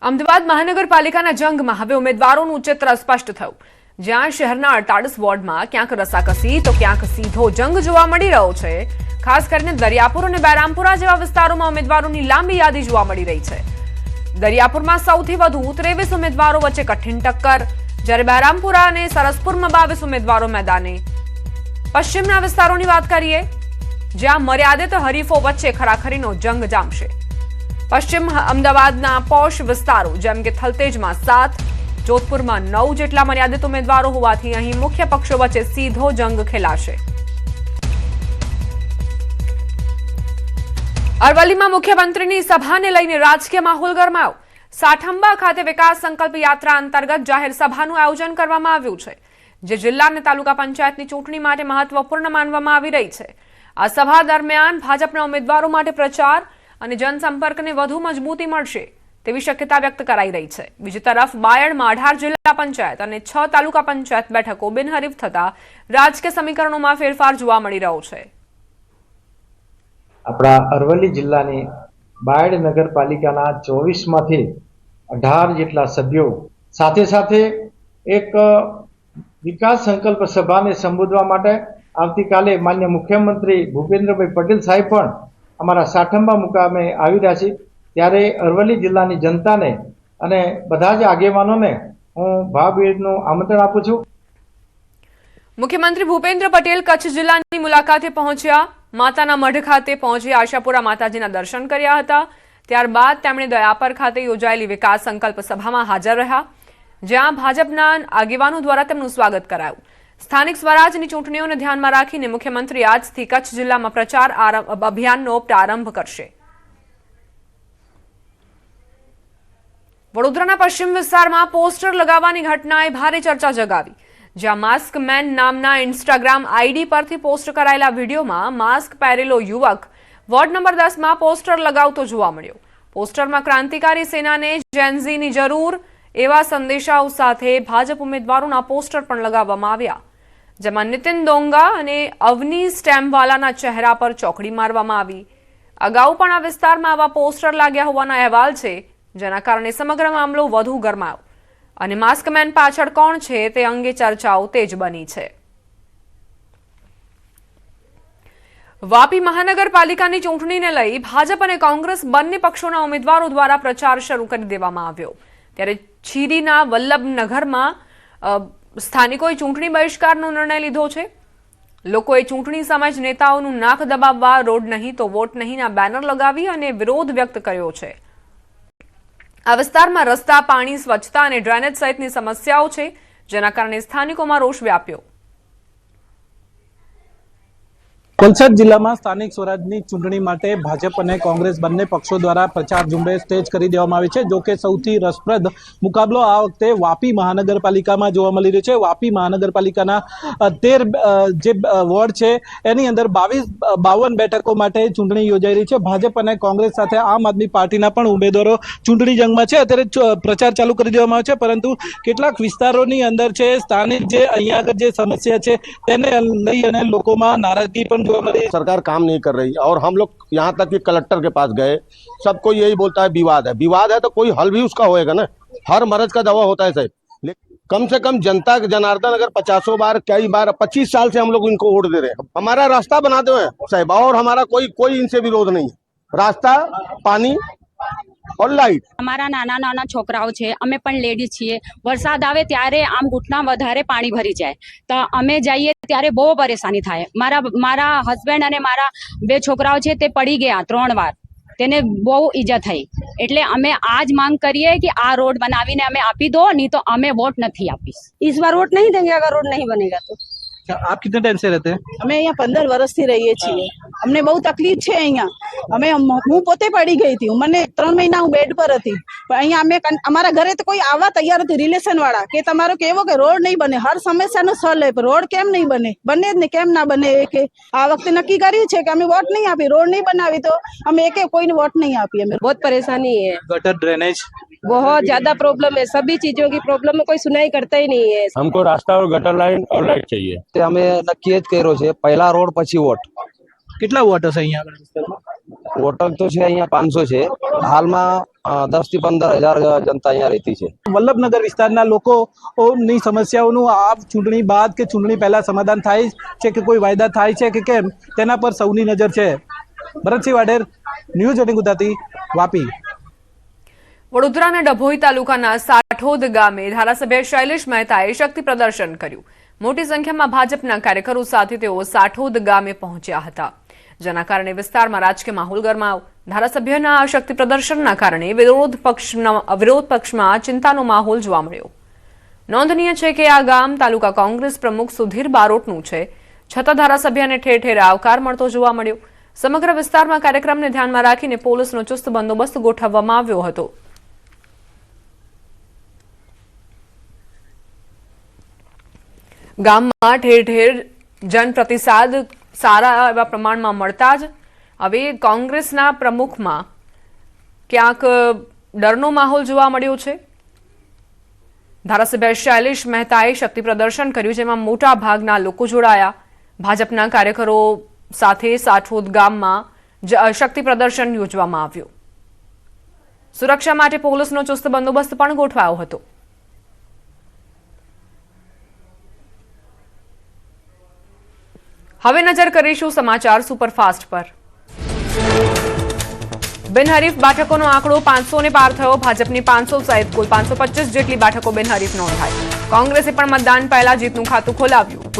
અમદાવાદ મહાનગરપાલિકાના જંગમાં હવે ઉમેદવારોનું ચિત્ર સ્પષ્ટ થયું, જ્યાં શહેરના 48 વોર્ડમાં ક્યાંક રસાકસી તો ક્યાંક સીધો જંગ જોવા મળી રહ્યો છે। ખાસ કરીને દરિયાપુર અને બેરામપુરા જેવા વિસ્તારોમાં ઉમેદવારોની લાંબી યાદી જોવા મળી રહી છે। દરિયાપુરમાં સૌથી વધુ 23 ઉમેદવારો વચ્ચે કઠિન ટક્કર, જ્યારે બેરામપુરા અને સરસપુરમાં 22 ઉમેદવારો મેદાને। પશ્ચિમના વિસ્તારોની વાત કરીએ, જ્યાં મર્યાદિત હરીફો વચ્ચે ખરાખરીનો જંગ જામશે। પશ્ચિમ અમદાવાદના પોશ વિસ્તારો જેમ કે થલતેજમાં 7, જોધપુરમાં 9 જેટલા મર્યાદિત ઉમેદવારો હોવાથી અહીં મુખ્ય પક્ષો વચ્ચે સીધો જંગ ખેલાશે। અરવલ્લીમાં મુખ્યમંત્રીની સભાને લઈને રાજકીય માહોલ ગરમાયો। સાઠંબા ખાતે વિકાસ સંકલ્પ યાત્રા અંતર્ગત જાહેર સભાનું આયોજન કરવામાં આવ્યું છે, જે જિલ્લા અને તાલુકા પંચાયતની ચૂંટણી માટે મહત્વપૂર્ણ માનવામાં આવી રહી છે। આ સભા દરમિયાન ભાજપના ઉમેદવારો માટે પ્રચાર અને જનસંપર્કને વધુ મજબૂતી મળશે તેવી શક્યતા વ્યક્ત કરાઈ રહી છે। બીજી તરફ બાયડમાં 18 જિલ્લા પંચાયત અને 6 તાલુકા પંચાયત બેઠકો બિનહરીફ થતા રાજકીય સમીકરણોમાં ફેરફાર જોવા મળી રહ્યો છે। આપણા અરવલ્લી જિલ્લાની બાયડ નગરપાલિકાના 24માંથી 18 જેટલા સભ્યો સાથે સાથે એક વિકાસ સંકલ્પ સભાને સંબોધવા માટે આવતીકાલે માન્ય મુખ્યમંત્રી ભૂપેન્દ્રભાઈ પટેલ સાહેબ પણ અમારા સાઠંબા મુકામે આવી રહ્યા છે। ત્યારે અરવલ્લી જિલ્લાની જનતાને અને બધા જ આગેવાનોને હું ભાવભેરનું આમંત્રણ આપું છું। મુખ્યમંત્રી ભૂપેન્દ્ર પટેલ કચ્છ જિલ્લાની મુલાકાતે પહોંચ્યા। માતાના મઢ ખાતે પહોંચી આશાપુરા માતાજીના દર્શન કર્યા હતા। ત્યારબાદ તેમણે દયાપર ખાતે યોજાયેલી વિકાસ સંકલ્પ સભામાં હાજર રહ્યા, જ્યાં ભાજપના આગેવાનો દ્વારા તેમનું સ્વાગત કરાયું। સ્થાનિક સ્વરાજની ચૂંટણીઓને ધ્યાનમાં રાખીને મુખ્યમંત્રી આજથી કચ્છ જિલ્લામાં પ્રચાર અભિયાનનો પ્રારંભ કરશે। વડોદરાના પશ્ચિમ વિસ્તારમાં પોસ્ટર લગાવવાની ઘટનાએ ભારે ચર્ચા જગાવી, જ્યાં માસ્ક મેન નામના ઇન્સ્ટાગ્રામ આઈડી પરથી પોસ્ટ કરાયેલા વિડીયોમાં માસ્ક પહેરેલો યુવક વોર્ડ નંબર 10માં પોસ્ટર લગાવતો જોવા મળ્યો। પોસ્ટરમાં ક્રાંતિકારી સેનાને જેનઝીની જરૂર એવા સંદેશાઓ સાથે ભાજપ ઉમેદવારોના પોસ્ટર પણ લગાવવામાં આવ્યા, જેમાં નીતિન ડોંગા અને અવની સ્ટેમવાલાના ચહેરા પર ચોકડી મારવામાં આવી। અગાઉ પણ આ વિસ્તારમાં આવા પોસ્ટર લાગ્યા હોવાના અહેવાલ છે, જેના કારણે સમગ્ર મામલો વધુ ગરમાયો અને માસ્કમેન પાછળ કોણ છે તે અંગે ચર્ચાઓ તેજ બની છે। વાપી મહાનગરપાલિકાની ચૂંટણીને લઈ ભાજપ અને કોંગ્રેસ બંને પક્ષોના ઉમેદવારો દ્વારા પ્રચાર શરૂ કરી દેવામાં આવ્યો। ત્યારે છીરીના વલ્લભનગરમાં સ્થાનિકોએ ચૂંટણી બહિષ્કારનો નિર્ણય લીધો છે। લોકોએ ચૂંટણી સમય જ નેતાઓનું નાક દબાવવા, રોડ નહીં તો વોટ નહીંના બેનર લગાવી અને વિરોધ વ્યક્ત કર્યો છે। આ વિસ્તારમાં રસ્તા, પાણી, સ્વચ્છતા અને ડ્રેનેજ સહિતની સમસ્યાઓ છે, જેના કારણે સ્થાનિકોમાં રોષ વ્યાપ્યો। વલસાડ જિલ્લામાં સ્થાનિક સ્વરાજની ચૂંટણી માટે ભાજપ અને કોંગ્રેસ બંને પક્ષો દ્વારા પ્રચાર ઝુંબેશ તેજ કરી દેવામાં આવી છે। જો કે સૌથી રસપ્રદ મુકાબલો આ વખતે વાપી મહાનગરપાલિકામાં જોવા મળી રહ્યો છે। વાપી મહાનગરપાલિકાના 13 જે વોર્ડ છે એની અંદર 52 બેઠકો માટે ચૂંટણી યોજાઈ રહી છે। ભાજપ અને કોંગ્રેસ સાથે આમ આદમી પાર્ટીના પણ ઉમેદવારો ચૂંટણી જંગમાં છે। અત્યારે પ્રચાર ચાલુ કરી દેવામાં આવ્યો છે, પરંતુ કેટલાક વિસ્તારોની અંદર છે સ્થાનિક જે અહીંયા આગળ જે સમસ્યા છે તેને લઈ અને લોકોમાં નારાજગી પણ सरकार काम नहीं कर रही और हम लोग यहाँ तक कि कलेक्टर के पास गए, सबको यही बोलता है विवाद है तो कोई हल भी उसका होएगा ना। हर मर्ज का दवा होता है साहब, कम से कम जनता जनार्दन अगर 50 बार कई बार 25 साल से हम लोग इनको वोट दे रहे हैं, हमारा रास्ता बनाते हैं साहब और हमारा कोई इनसे विरोध नहीं है। रास्ता, पानी और लाइट। અમારા નાના નાના છોકરાઓ છે, અમે પણ લેડીઝ છીએ। વરસાદ આવે ત્યારે આમ ઘૂંટણા વધારે પાણી ભરી જાય તો અમે જઈએ ત્યારે બહુ પરેશાની થાય। મારા હસબન્ડ અને મારા 2 છોકરાઓ છે તે પડી ગયા 3 વાર, તેને બહુ ઈજા થઈ। એટલે અમે આજ માંગ કરીએ કે આ રોડ બનાવીને અમે આપી દો, નહીં તો અમે વોટ નથી આપીશ। इस बार वोट नहीं देंगे अगर रोड नहीं बनेगा तो। आप कितने टाइम से रहते हैं? અમે અહીંયા 15 વર્ષથી રહીએ છીએ। અમને બહુ તકલીફ છે અહીંયા। હું પોતે પડી ગઈ હતી, મને 3 મહિના હું બેડ પર હતી, પણ અહીંયા અમારા ઘરે તો કોઈ આવવા તૈયાર નથી રિલેશન વાળા કે તમારો કેવો કે રોડ નહીં બને। હર સમસ્યાનો સલ લે, રોડ કેમ નહીં બને જ ને, કેમ ના બને। કે આ વખતે નક્કી કર્યું છે કે અમે વોટ નહીં આપી, રોડ નહીં બનાવી તો અમે કોઈને वोट नहीं આપી। અમે बहुत परेशानी है, गटर, ड्रेनेज, बहुत ज्यादा प्रॉब्लम है। सभी चीजों की प्रॉब्लम में कोई सुनाई करता ही नहीं है। हमको रास्ता और गटर लाइन और लाइट चाहिए। અમે નક્કી જ કર્યો છે, પહેલા રોડ પછી વોટ। કેટલા વોટ હશે અહીંયા આગળ વિસ્તારમાં? વોટર તો છે અહીંયા 500 છે। હાલમાં 10 થી 15 હજાર જનતા અહીંયા રહેતી છે. વલ્લભનગર વિસ્તારના લોકોની સમસ્યાઓનું આ ચૂંટણી બાદ કે ચૂંટણી પહેલા સમાધાન થાય છે કે કોઈ વાયદા થાય છે કે કેમ, તેના પર સૌની નજર છે. ભરતસિંહ વાડેર, ન્યૂઝ 18 ગુજરાતી, વાપી. વડોદરાના ડભોઈ તાલુકાના સાઠોદ ગામે ધારાસભ્ય શૈલેષ મહેતાએ શક્તિ પ્રદર્શન કર્યું. મોટી સંખ્યામાં ભાજપના કાર્યકરો સાથે તેઓ સાઠોદ ગામે પહોંચ્યા હતા, જેના કારણે વિસ્તારમાં રાજકીય માહોલ ગરમાયો. ધારાસભ્યના આ શક્તિ પ્રદર્શનના કારણે વિરોધ પક્ષમાં ચિંતાનો માહોલ જોવા મળ્યો. નોંધનીય છે કે આ ગામ તાલુકા કોંગ્રેસ પ્રમુખ સુધીર બારોટનું છે, છતાં ધારાસભ્યને ઠેર ઠેર આવકાર મળતો જોવા મળ્યો. સમગ્ર વિસ્તારમાં કાર્યક્રમને ધ્યાનમાં રાખીને પોલીસનો ચુસ્ત બંદોબસ્ત ગોઠવવામાં આવ્યો હતો. ગામમાં ઠેર ઠેર જનપ્રતિસાદ સારા એવા પ્રમાણમાં મળતા જ હવે કોંગ્રેસના પ્રમુખમાં ક્યાંક ડરનો માહોલ જોવા મળ્યો છે. ધારાસભ્ય શૈલેષ મહેતાએ શક્તિ પ્રદર્શન કર્યું, જેમાં મોટા ભાગના લોકો જોડાયા. ભાજપના કાર્યકરો સાથે સાઠોદ ગામમાં શક્તિ પ્રદર્શન યોજવામાં આવ્યું. સુરક્ષા માટે પોલીસનો ચુસ્ત બંદોબસ્ત પણ ગોઠવાયો હતો. હવે નજર કરીશું સમાચાર સુપરફાસ્ટ પર. બિનહરીફ બેઠકોનો આંકડો 500 ને પાર થયો. ભાજપની 500 સહિત કુલ 525 જેટલી બેઠકો બિનહરીફ નોંધાઈ. કોંગ્રેસે પણ મતદાન પહેલા જીતનું ખાતું ખોલાવ્યું.